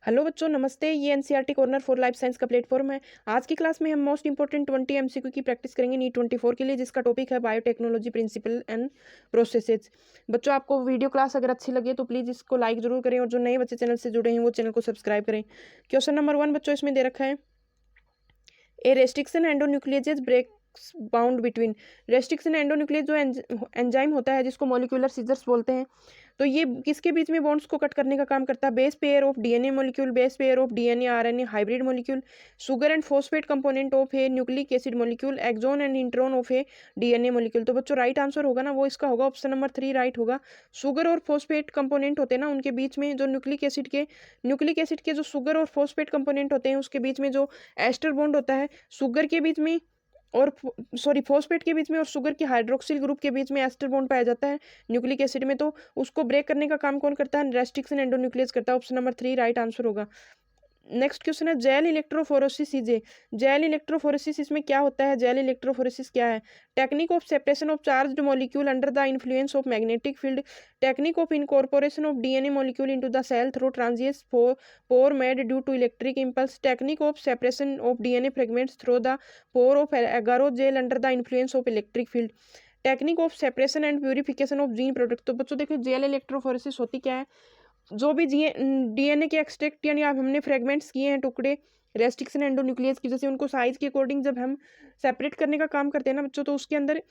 Hello बच्चों, नमस्ते। ये NCERT corner for life science का प्लेटफॉर्म है। आज की क्लास में हम मोस्ट इंपॉर्टेंट 20 एमसीक्यू की प्रैक्टिस करेंगे नीट 24 के लिए, जिसका टॉपिक है बायोटेक्नोलॉजी प्रिंसिपल एंड प्रोसेसेस। बच्चों, आपको वीडियो क्लास अगर अच्छी लगे तो प्लीज़ इसको लाइक जरूर करें, और जो नए बच्चे चैनल से जुड़े हैं वो चैनल को सब्सक्राइब करें। क्वेश्चन नंबर 1 बच्चों इसमें दे रखा है, a restriction endonucleases breaks bound between. Restriction endonuclease जो एंजाइम होता है, जिसको मॉलिक्यूलर सीजर्स बोलते हैं, तो ये किसके बीच में बॉन्ड्स को कट करने का काम करता है? Base pair of DNA molecule, base pair of DNA RNA hybrid molecule, sugar and phosphate component of a nucleic acid molecule, exon and intron of a DNA molecule. तो बच्चों राइट आंसर होगा ना, वो इसका होगा ऑप्शन नंबर 3 राइट होगा। Sugar और phosphate component होते हैं ना, उनके बीच में जो न्यूक्लिक एसिड के जो शुगर और फॉस्फेट कंपोनेंट होते हैं, उसके बीच में जो एस्टर बॉन्ड होता है, शुगर के बीच में और फॉस्फेट के बीच में और शुगर की हाइड्रोक्सिल ग्रुप के बीच में एस्टर बॉन्ड पाया जाता है न्यूक्लिक एसिड में। तो उसको ब्रेक करने का काम कौन करता है? रेस्ट्रिक्शन एंडोन्यूक्लियस करता है। ऑप्शन नंबर 3 राइट आंसर होगा। नेक्स्ट क्वेश्चन है, जेल इलेक्ट्रोफोरेसिस इजे। जेल इलेक्ट्रोफोरेसिस, इसमें क्या होता है? जेल इलेक्ट्रोफोरेसिस क्या है? Technique of separation of charged molecule under the influence of magnetic field, technique of incorporation of DNA molecule into the cell through transient pore made due to electric impulse, technique of separation of DNA fragments through the pore of agarose gel under the influence of electric field, technique of separation and purification of gene product. तो बच्चों देखिए, gel electrophoresis होती क्या है? जो भी DNA के extract यानी आप हमने फ्रेगमेंट्स किए हैं टुकड़े रेस्ट्रिक्शन एंडोन्यूक्लियस की, जैसे उनको साइज के अकॉर्डिंग जब हम सेपरेट करने का काम करते हैं ना बच्चों, तो उसके अंदर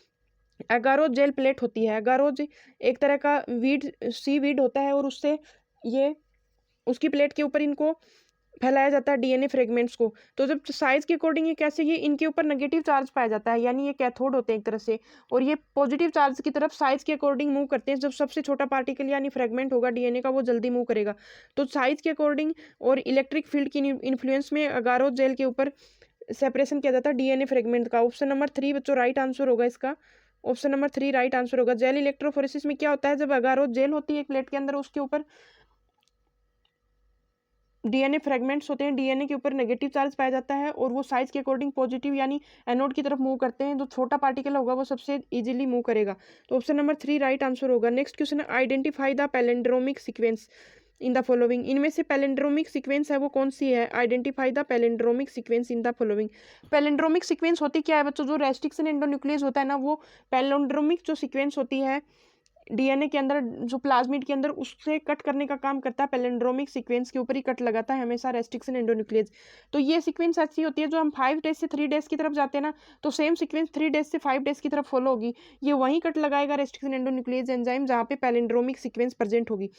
एगारोज जेल प्लेट होती है। एगारोज एक तरह का वीड होता है, और उससे ये उसकी प्लेट के ऊपर इनको फैलाया जाता है डीएनए फ्रेगमेंट्स को। तो जब साइज के अकॉर्डिंग ये कैसे, ये इनके ऊपर नेगेटिव चार्ज पाया जाता है, यानी ये कैथोड होते हैं एक तरह से, और ये पॉजिटिव चार्ज की तरफ साइज के अकॉर्डिंग मूव करते हैं। जब सबसे छोटा पार्टिकल यानी फ्रेगमेंट होगा डीएनए का, वो जल्दी मूव करेगा। तो साइज के अकॉर्डिंग और इलेक्ट्रिक फील्ड की इन्फ्लुएंस में अगारो जेल के ऊपर सेपरेशन किया जाता है डीएनए फ्रेगमेंट का। ऑप्शन नंबर 3 बच्चों राइट आंसर होगा इसका। ऑप्शन नंबर 3 राइट आंसर होगा। जेल इलेक्ट्रोफोरेसिस में क्या होता है? जब अगारो जेल होती है एक प्लेट के अंदर, उसके ऊपर डीएनए फ्रेगमेंट्स होते हैं, डीएनए के ऊपर नेगेटिव चार्ज पाया जाता है, और वो साइज के अकॉर्डिंग पॉजिटिव यानी एनोड की तरफ मूव करते हैं। जो छोटा पार्टिकल होगा वो सबसे इजीली मूव करेगा। तो ऑप्शन नंबर 3 राइट आंसर होगा। नेक्स्ट क्वेश्चन है, identify the palindromic sequence in the following. इनमें से पैलिंड्रोमिक सीक्वेंस है वो कौन सी है? Identify the palindromic sequence in the following. Palindromic sequence होती क्या है बच्चों? जो रेस्ट्रिक्शन एंडोन्यूक्लियस होता है ना, वो पैलिंड्रोमिक जो सीक्वेंस होती है डीएनए के अंदर, जो प्लाज्मिड के अंदर, उससे कट करने का काम करता है। पैलिंड्रोमिक सीक्वेंस के ऊपर ही कट लगाता है हमेशा रेस्ट्रिक्शन एंडोन्यूक्लियस। तो ये सीक्वेंस ऐसी होती है, जो हम 5 डेज से 3 डेज की तरफ जाते हैं ना, तो सेम सीक्वेंस 3 डेज से 5 डेज की तरफ फॉलो होगी। ये वहीं कट लगाएगा रेस्ट्रिक्शन एंडोन्यूक्लियस एंजाइम, जहाँ पे पैलिंड्रोमिक सीक्वेंस प्रेजेंट होगी।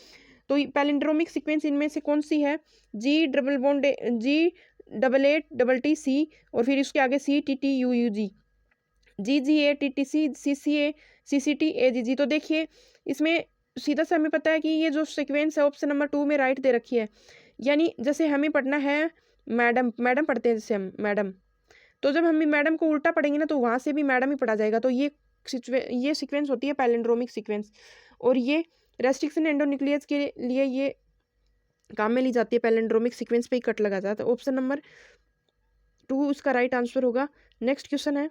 तो पैलिंड्रोमिक सीक्वेंस इनमें से कौन सी है? G888T C, और फिर उसके आगे CTTUUG, GGATTC, CCA, CCT, AGG। तो देखिए, इसमें सीधा से हमें पता है कि ये जो सीक्वेंस है ऑप्शन नंबर 2 में राइट दे रखी है। यानी जैसे हमें पढ़ना है मैडम, मैडम पढ़ते हैं जैसे हम मैडम, तो जब हम मैडम को उल्टा पढ़ेंगे ना, तो वहां से भी मैडम ही पढ़ा जाएगा। तो ये सीक्वेंस होती है पैलिंड्रोमिक सीक्वेंस, और ये रेस्ट्रिक्शन एंडोन्यूक्लियस के लिए ये काम में ली जाती है। पैलिंड्रोमिक सीक्वेंस पे ही कट लगा जाता है। ऑप्शन नंबर 2 इसका राइट आंसर होगा। नेक्स्ट क्वेश्चन है,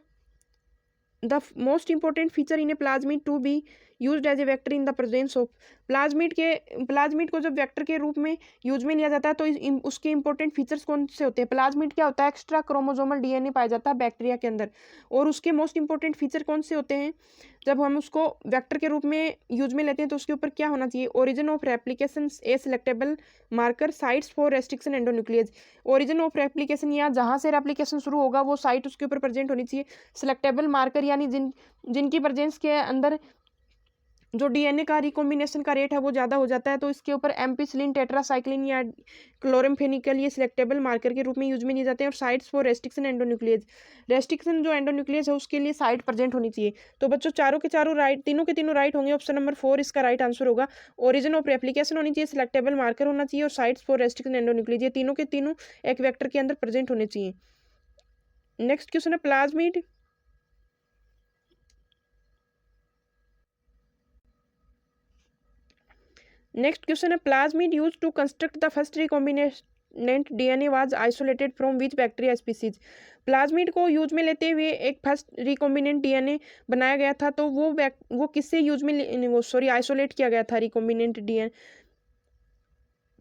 the most important feature in a plasmid to be used as a vector in the presence of। Plasmid को जब वेक्टर के रूप में यूज में लिया जाता है, तो उसके इंपॉर्टेंट फीचर्स कौन से होते हैं? प्लाज्मिड क्या होता है? एक्स्ट्रा क्रोमोसोमल डीएनए पाया जाता है बैक्टीरिया के अंदर, और उसके मोस्ट इंपॉर्टेंट फीचर कौन से होते हैं? जब हम उसको वेक्टर के रूप में यूज में लेते हैं, तो उसके ऊपर क्या होना चाहिए? Origin of replication, A selectable marker, sites for restriction endonuclease. Origin of replication, या जहां से रेप्लिकेशन शुरू होगा वो साइट उसके ऊपर प्रेजेंट होनी चाहिए। सिलेक्टेबल मार्कर, यानी जिनकी प्रेजेंस के अंदर जो डीएनए का रिकॉम्बिनेशन का रेट है वो ज़्यादा हो जाता है, तो इसके ऊपर एम्पिसिलिन, टेट्रासाइक्लिन या क्लोरमफेनिकल, ये सिलेक्टेबल मार्कर के रूप में यूज में लिए जाते हैं। और sites for restriction endonuclease, restriction जो एंडोन्यूक्लियस है उसके लिए साइट प्रेजेंट होनी चाहिए। तो बच्चों चारों के चारों राइट, तीनों के तीनों राइट होंगे। ऑप्शन नंबर 4 इसका राइट आंसर होगा। ओरिजिन ऑफ रेप्लिकेशन होनी चाहिए, सिलेक्टेबल मार्कर होना चाहिए, और साइट्स फॉर रेस्ट्रिक्शन एंडोन्यूक्लियस, ये तीनों के तीनों एक वेक्टर के अंदर प्रेजेंट होने चाहिए। नेक्स्ट क्वेश्चन है, प्लाज्मिड नेक्स्ट क्वेश्चन है, plasmid used to construct the first recombinant DNA was isolated from which bacteria species. Plasmid को यूज में लेते हुए एक फर्स्ट रिकॉम्बिनेंट डीएनए बनाया गया था, तो वो किससे यूज में आइसोलेट किया गया था रिकॉम्बिनेंट डीएनए?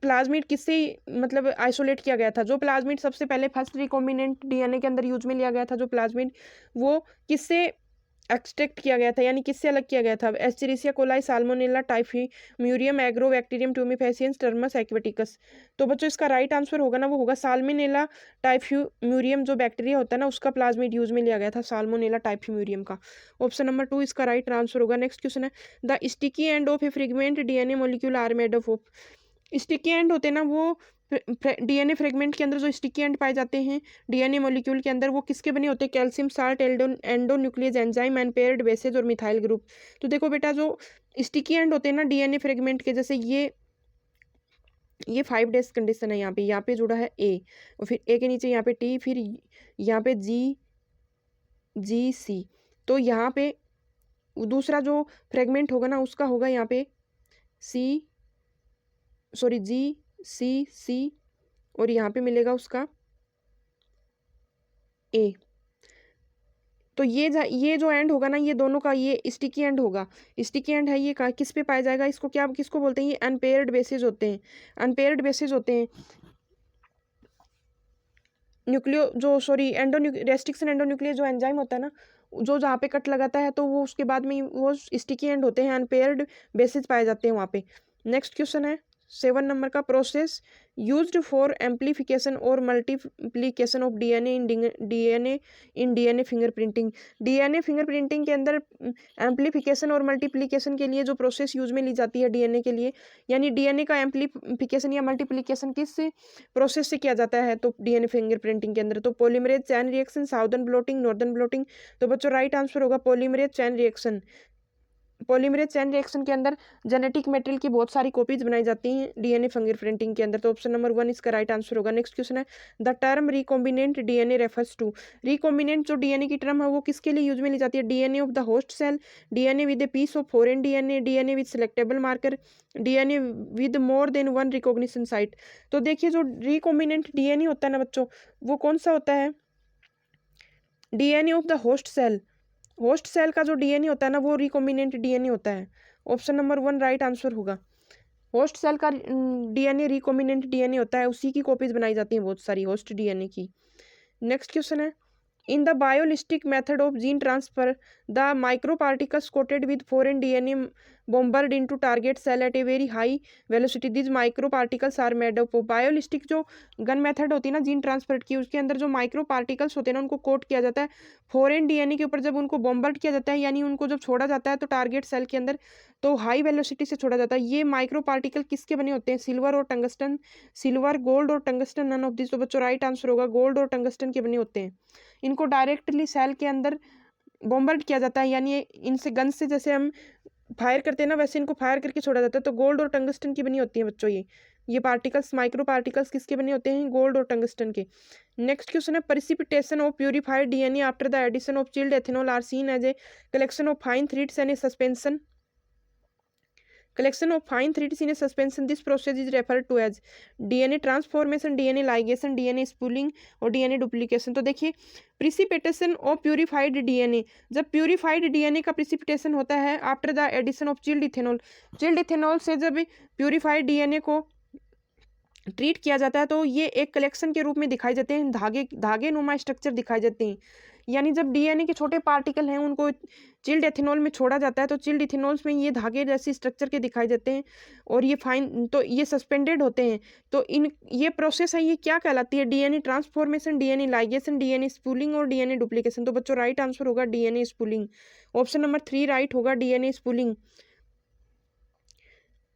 प्लाज्मिड किससे मतलब आइसोलेट किया गया था, जो प्लाज्मिड सबसे पहले फर्स्ट रिकॉम्बिनेंट डीएनए के अंदर यूज में लिया गया था, जो प्लाज्मिड वो किससे एक्सट्रैक्ट किया गया था, यानी किससे अलग किया गया था, Escherichia coli, Salmonella typhimurium, Agrobacterium tumefaciens, Thermus aquaticus. तो बच्चों इसका राइट आंसर होगा ना, वो होगा साल्मोनेला टाइफीम्यूरियम, जो बैक्टीरिया होता है ना उसका प्लाज्मिड यूज में लिया गया था, साल्मोनेला टाइफीम्यूरियम का। ऑप्शन नंबर 2 इसका राइट आंसर होगा। नेक्स्ट क्वेश्चन है, the sticky end of a fragment DNA molecule are made of. Sticky end होते हैं ना वो डीएनए फ्रेगमेंट के अंदर जो स्टिकी एंड पाए जाते हैं डीएनए मॉलिक्यूल के अंदर, वो किसके बने होते हैं, calcium salt, endonuclease enzyme and paired bases और मिथाइल ग्रुप। तो देखो बेटा, जो स्टिकी एंड होते हैं ना डीएनए फ्रेगमेंट के, जैसे ये 5 डेज कंडीशन है, यहाँ पे जुड़ा है ए, और फिर ए के नीचे यहाँ पे टी, फिर यहाँ पे जी सी। तो यहाँ पे दूसरा जो फ्रेगमेंट होगा ना उसका होगा यहाँ पे जी सी, और यहाँ पे मिलेगा उसका ए। तो ये जो एंड होगा ना, ये दोनों का ये स्टिकी एंड होगा। स्टिकी एंड है ये किस पे पाया जाएगा, इसको क्या किसको बोलते हैं, ये अनपेयर्ड बेसेज होते हैं। अनपेयर्ड बेसेज होते हैं रेस्ट्रिक्शन एंडोन्यूक्लियस जो एंजाइम होता है ना, जो जहाँ पे कट लगाता है तो वो उसके बाद में वो स्टिकी एंड होते हैं, अनपेयर्ड बेसेज पाए जाते हैं वहाँ पे। नेक्स्ट क्वेश्चन है 7 नंबर का, प्रोसेस यूज्ड फॉर एम्प्लीफिकेशन और multiplication of DNA in DNA fingerprinting. DNA fingerprinting के अंदर एम्प्लीफिकेशन और मल्टीप्लीकेशन के लिए जो प्रोसेस यूज में ली जाती है डीएनए के लिए, यानी डीएनए का एम्प्लीफिकेशन या मल्टीप्लीकेशन किस प्रोसेस से किया जाता है, तो डीएनए फिंगरप्रिंटिंग के अंदर तो polymerase chain reaction, Southern blotting, northern blotting. तो बच्चों राइट आंसर होगा polymerase chain reaction. Polymerase chain reaction के अंदर जेनेटिक मटेरियल की बहुत सारी कॉपीज बनाई जाती हैं डीएनए फिंगरप्रिंटिंग के अंदर। तो ऑप्शन नंबर 1 इसका राइट आंसर होगा। नेक्स्ट क्वेश्चन है, the term recombinant DNA refers to. Recombinant जो डीएनए की टर्म है वो किसके लिए यूज में ली जाती है, DNA of the host cell, DNA with a piece of foreign DNA, DNA with selectable marker, DNA with more than one recognition site. तो देखिए, जो रिकॉम्बिनेंट डीएनए होता है ना बच्चों, वो कौन सा होता है, DNA of the host cell. Host cell का जो डीएनए होता है ना वो रिकॉम्बिनेंट डीएनए होता है। ऑप्शन नंबर 1 राइट आंसर होगा। होस्ट सेल का डीएनए रिकॉम्बिनेंट डीएनए होता है, उसी की कॉपीज बनाई जाती हैं बहुत सारी होस्ट डीएनए की। नेक्स्ट क्वेश्चन है, in the biolistic method of gene transfer the micro particles coated with foreign DNA bombarded into target cell at a very high velocity. These micro particles are made up of। Biolistic जो gun method होती है ना gene transfer की, उसके अंदर जो micro particles होते हैं ना उनको कोट किया जाता है फॉरेन डीएनए के ऊपर। जब उनको बॉम्बर्ड किया जाता है, यानी उनको जब छोड़ा जाता है तो टारगेट सेल के अंदर, तो हाई वेलोसिटी से छोड़ा जाता है। ये माइक्रो पार्टिकल किसके बने होते हैं, सिल्वर और टंगस्टन, सिल्वर, गोल्ड और टंगस्टन, नन ऑफ दिस। तो बच्चों राइट आंसर होगा गोल्ड और टंगस्टन के बने होते हैं। इनको डायरेक्टली सेल के अंदर बॉम्बर्ड किया जाता है, यानी इनसे गन से जैसे हम फायर करते हैं ना, वैसे इनको फायर करके छोड़ा जाता है। तो गोल्ड और टंगस्टन की बनी होती है बच्चों ये पार्टिकल्स, माइक्रो पार्टिकल्स किसके बने होते हैं, गोल्ड और टंगस्टन के। नेक्स्ट क्वेश्चन है, precipitation of purified DNA after the addition of chilled ethanol are seen as a collection of fine threads and a suspension. collection of fine threads in a suspension. This process is referred to as DNA transformation, DNA ligation, DNA spooling और DNA duplication। तो देखिए, precipitation of purified DNA, जब purified DNA का precipitation होता है after the addition of chilled ethanol, chilled ethanol से जब purified DNA को ट्रीट किया जाता है तो ये एक कलेक्शन के रूप में दिखाई देते हैं, धागे नुमा स्ट्रक्चर दिखाई देते हैं। यानी जब डीएनए के छोटे पार्टिकल हैं उनको चिल्ड एथेनॉल में छोड़ा जाता है तो चिल्ड इथेनॉल्स में ये धागे जैसी स्ट्रक्चर के दिखाई देते हैं और ये फाइन, तो ये सस्पेंडेड होते हैं। तो ये प्रोसेस है, ये क्या कहलाती है, DNA transformation, DNA ligation, DNA spooling और डीएनए डुप्लीकेशन। तो बच्चों राइट आंसर होगा DNA spooling. Option number 3 right होगा, DNA spooling.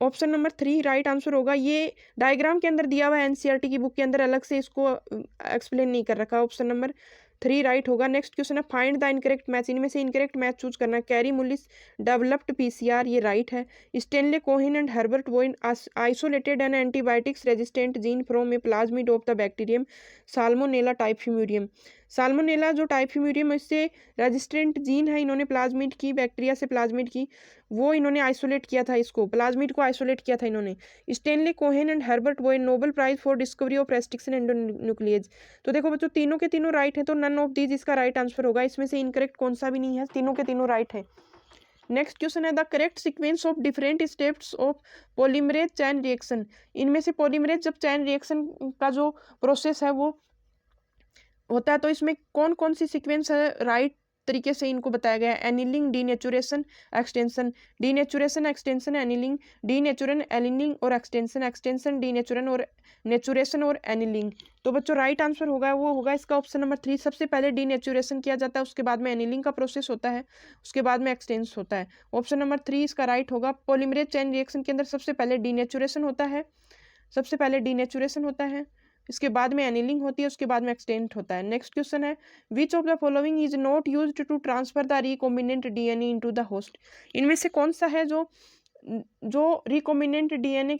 Option number 3 right answer होगा। ये डायग्राम के अंदर दिया हुआ है एनसीईआरटी की बुक के अंदर, अलग से इसको एक्सप्लेन नहीं कर रखा। ऑप्शन नंबर 3 राइट होगा। नेक्स्ट क्वेश्चन है, फाइंड द इनकरेक्ट मैच। इनमें से इनकरेक्ट मैच चूज करना है। कैरी मुलिस डेवलप्ड पीसीआर, ये राइट है। Stanley Cohen and Herbert Boyer isolated an antibiotics resistant gene from a plasmid of the bacterium Salmonella typhimurium. Salmonella जो typhimurium, इससे resistant gene है, इन्होंने प्लाज्मिड की, bacteria से प्लाज्मिड की, वो इन्होंने आइसोलेट किया था, इसको प्लाज्मिड को आइसोलेट किया था इन्होंने। Stanley Cohen and Herbert Boyer Nobel prize for discovery of restriction endonuclease. तो देखो बच्चों, तीनों के तीनों राइट है, तो नन ऑफ दीज इसका राइट आंसर होगा। इसमें से इनकरेक्ट कौन सा भी नहीं है, तीनों के तीनों राइट है। नेक्स्ट क्वेश्चन है the correct sequence of different steps of polymerase chain reaction. इनमें से पॉलीमरेज जब चैन रिएक्शन का जो प्रोसेस है वो होता है तो इसमें कौन कौन सी सीक्वेंस है राइट तरीके से इनको बताया गया है। Annealing, denaturation, extension, denaturation, extension, annealing, denaturation, annealing और एक्सटेंशन, एक्सटेंशन, डीनेचुरन और नेचुरेशन और एनिलिंग। तो बच्चों राइट आंसर होगा वो होगा इसका ऑप्शन नंबर 3। सबसे पहले डीनेचुरेशन किया जाता है, उसके बाद में एनिलिंग का प्रोसेस होता है, उसके बाद में एक्सटेंस होता है। ऑप्शन नंबर 3 इसका राइट होगा। पॉलीमरेज चेन रिएक्शन के अंदर सबसे पहले डीनेचुरेशन होता है, सबसे पहले डीनेचुरेशन होता है, इसके बाद में एनिलिंग होती है, उसके बाद में एक्सटेंट होता है। नेक्स्ट क्वेश्चन है which of the following is not used to transfer the recombinant DNA into the host. इनमें से कौन सा है जो रिकॉम्बिनेंट डीएनए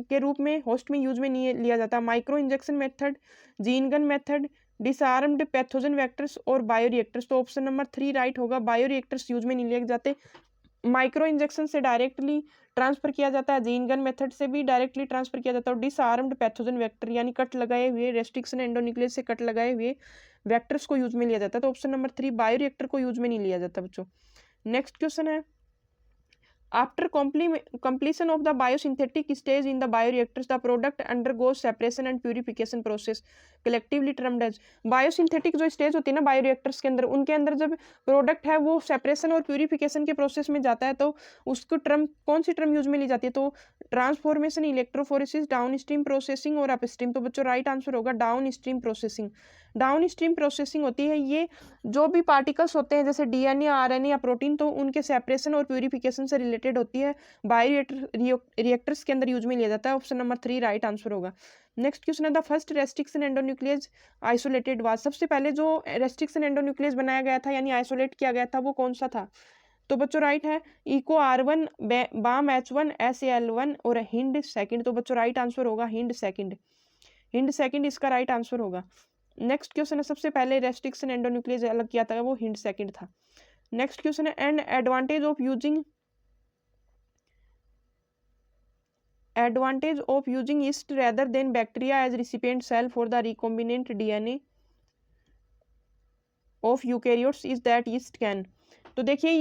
के रूप में होस्ट में यूज में नहीं लिया जाता। Micro injection method, gene gun method, disarmed pathogen vectors और बायोरिएक्टर्स। तो ऑप्शन नंबर 3 राइट होगा। बायोरिएक्टर्स यूज में नहीं लिए जाते। माइक्रो इंजेक्शन से डायरेक्टली ट्रांसफर किया जाता है, जीन गन मेथड से भी डायरेक्टली ट्रांसफर किया जाता है, और डिसआर्म्ड पैथोजन वेक्टर यानी कट लगाए हुए रेस्ट्रिक्शन एंडोन्यूक्लियस से कट लगाए हुए वेक्टर्स को यूज में लिया जाता है। तो ऑप्शन नंबर 3 बायोरिएक्टर को यूज में नहीं लिया जाता बच्चों। नेक्स्ट क्वेश्चन है after completion of the biosynthetic stage in the bioreactors the product undergoes separation and purification process collectively termed as। Biosynthetic जो स्टेज होती है ना बायोरिएक्टर्स के अंदर, उनके अंदर जब प्रोडक्ट है वो सेपरेशन और प्यूरिफिकेशन के प्रोसेस में जाता है तो उसको टर्म कौन सी टर्म यूज में ली जाती है। तो transformation, electrophoresis, down stream processing और अपस्ट्रीम। तो बच्चों राइट आंसर होगा down stream processing. Down stream processing होती है ये जो भी पार्टिकल्स होते हैं जैसे डीएनए, आरएनए या प्रोटीन, तो उनके सेपरेशन और प्यूरिफिकेशन से रिलेटेड होती है, बायोरिएक्टर्स के अंदर यूज में लिया जाता है। ऑप्शन नंबर 3 राइट आंसर होगा। नेक्स्ट क्वेश्चन है the first restriction endonuclease isolated was. सबसे पहले जो रेस्ट्रिक्शन एंडोन्यूक्लियस बनाया गया था यानी आइसोलेट किया गया था वो कौन सा था। तो बच्चों राइट है eco R1, balm H1, SAL1 और हिंड सेकंड। तो बच्चों राइट आंसर होगा हिंड सेकंड। हिंड सेकंड इसका राइट आंसर होगा। नेक्स्ट क्वेश्चन है सबसे पहले रेस्ट्रिक्शन एंडोन्यूक्लियस अलग किया था वो हिंड सेकंड था। नेक्स्ट क्वेश्चन है and advantage of using yeast rather than bacteria as recipient cell for the recombinant DNA of eukaryotes is that yeast can। तो देखिए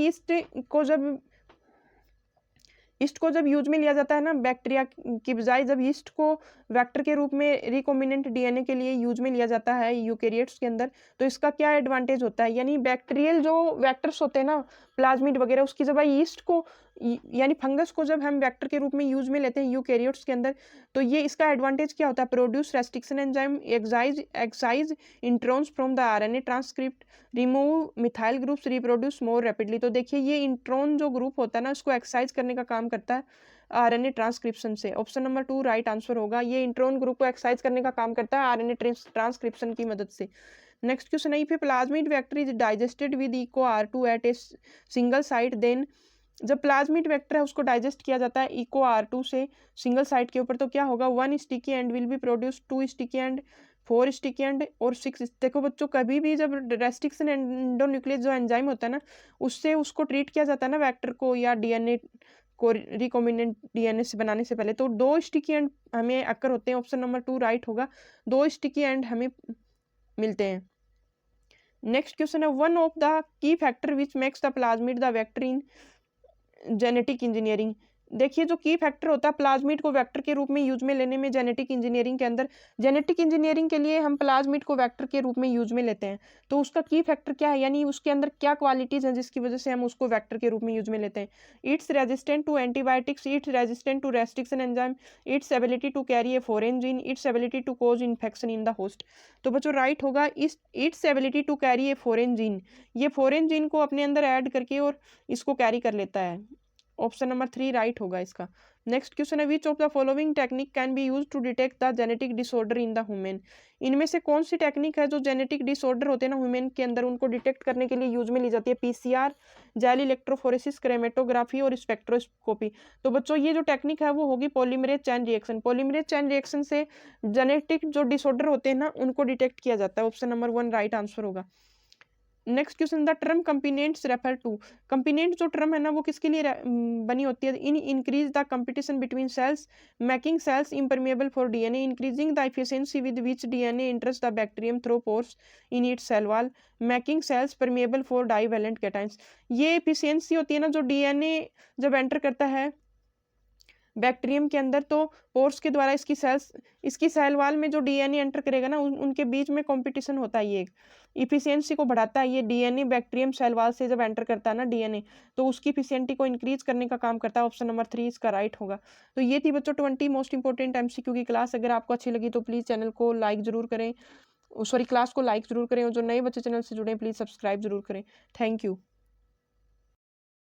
ईस्ट को जब यूज में लिया जाता है ना बैक्टीरिया की बजाय, जब ईस्ट को वेक्टर के रूप में रिकॉम्बिनेंट डीएनए के लिए यूज में लिया जाता है यूकेरियोट्स के अंदर, तो इसका क्या एडवांटेज होता है यानी बैक्टीरियल जो वेक्टर्स होते हैं ना प्लाज्मिड वगैरह, उसकी जब ईस्ट को यानी फंगस को जब हम वेक्टर के रूप में यूज में लेते हैं यूकेरियोट्स के अंदर, तो ये इसका एडवांटेज क्या होता है। Produce restriction enzyme, excise introns from the RNA transcript, remove methyl groups, reproduce more rapidly. तो देखिए ये इंट्रॉन जो ग्रुप होता है ना उसको एक्साइज करने का काम करता है आरएनए ट्रांसक्रिप्शन से। ऑप्शन नंबर 2 राइट आंसर होगा। ये इंट्रॉन ग्रुप को एक्साइज करने का काम करता है आरएनए ट्रांसक्रिप्शन की मदद से। नेक्स्ट क्वेश्चन है if a plasmid vector is digested with Eco R2 at a single site then. जब प्लाज्मिड वेक्टर है उसको डाइजेस्ट किया जाता है इको R2 से सिंगल साइट के ऊपर, तो क्या होगा 1 sticky and will be produce, 2 sticky and, 4 sticky and और 6। देखो बच्चों कभी भी जब रेस्ट्रिक्शन एंडोन्यूक्लियस जो एंजाइम होता है ना उससे उसको ट्रीट किया जाता है ना वेक्टर को या डीएनए को रिकॉम्बिनेंट डीएनए से बनाने से पहले, तो 2 स्टिकी एंड हमें अक्कर होते हैं। ऑप्शन नंबर 2 राइट होगा। 2 स्टिकी एंड हमें मिलते हैं। नेक्स्ट क्वेश्चन है one of the key factor which makes the plasmid the vector in genetic engineering. देखिए जो की फैक्टर होता है प्लाज्मिड को वेक्टर के रूप में यूज में लेने में जेनेटिक इंजीनियरिंग के अंदर, जेनेटिक इंजीनियरिंग के लिए हम प्लाज्मिड को वेक्टर के रूप में यूज में लेते हैं, तो उसका की फैक्टर क्या है यानी उसके अंदर क्या क्वालिटीज हैं जिसकी वजह से हम उसको वेक्टर के रूप में यूज में लेते हैं। It's resistant to antibiotics, it's resistant to restriction enzyme, its ability to carry a foreign gene, its ability to cause infection in the host. तो बच्चों राइट होगा its ability to carry a foreign gene. ये foreign gene को अपने अंदर add करके और इसको कैरी कर लेता है। ऑप्शन नंबर 3 राइट होगा इसका। नेक्स्ट क्वेश्चन है which of the following technique can be use to detect the genetic disorder in the human. इनमें से कौन सी टेक्निक है जो जेनेटिक डिसऑर्डर होते हैं ना ह्यूमन के अंदर उनको डिटेक्ट करने के लिए यूज में ली जाती है। पीसीआर, जेल इलेक्ट्रोफोरेसिस, क्रोमेटोग्राफी और स्पेक्ट्रोस्कोपी। तो बच्चों ये जो टेक्निक है वो होगी polymerase chain reaction. Polymerase chain reaction से जेनेटिक जो डिसऑर्डर होते हैं ना उनको डिटेक्ट किया जाता है। ऑप्शन नंबर 1 राइट आंसर होगा। Next question, the term components refer to. Component जो टर्म है ना वो किसके लिए बनी होती है? In increase the competition between cells, making cells impermeable for DNA, increasing the efficiency with which DNA enters the bacterium through pores in its cell wall, making cells permeable for divalent cations. ये efficiency होती है ना जो DNA जब enter करता है bacterium के अंदर, तो पोर्स के द्वारा इसकी सेल वाल में जो डीएनए एंटर करेगा ना उनके बीच में कंपटीशन होता है। ये इफिशियंसी को बढ़ाता है। ये डीएनए बैक्टीरियम सेल वाल से जब एंटर करता है ना डीएनए, तो उसकी इफिशियंटी को इंक्रीज करने का काम करता है। ऑप्शन नंबर 3 इसका राइट होगा। तो ये थी बच्चों 20 मोस्ट इंपोर्टेंट एमसीक्यू की क्लास। अगर आपको अच्छी लगी तो प्लीज़ चैनल को लाइक जरूर करें, सॉरी क्लास को लाइक जरूर करें, और जो नए बच्चे चैनल से जुड़े हैं प्लीज़ सब्सक्राइब जरूर करें। Thank you.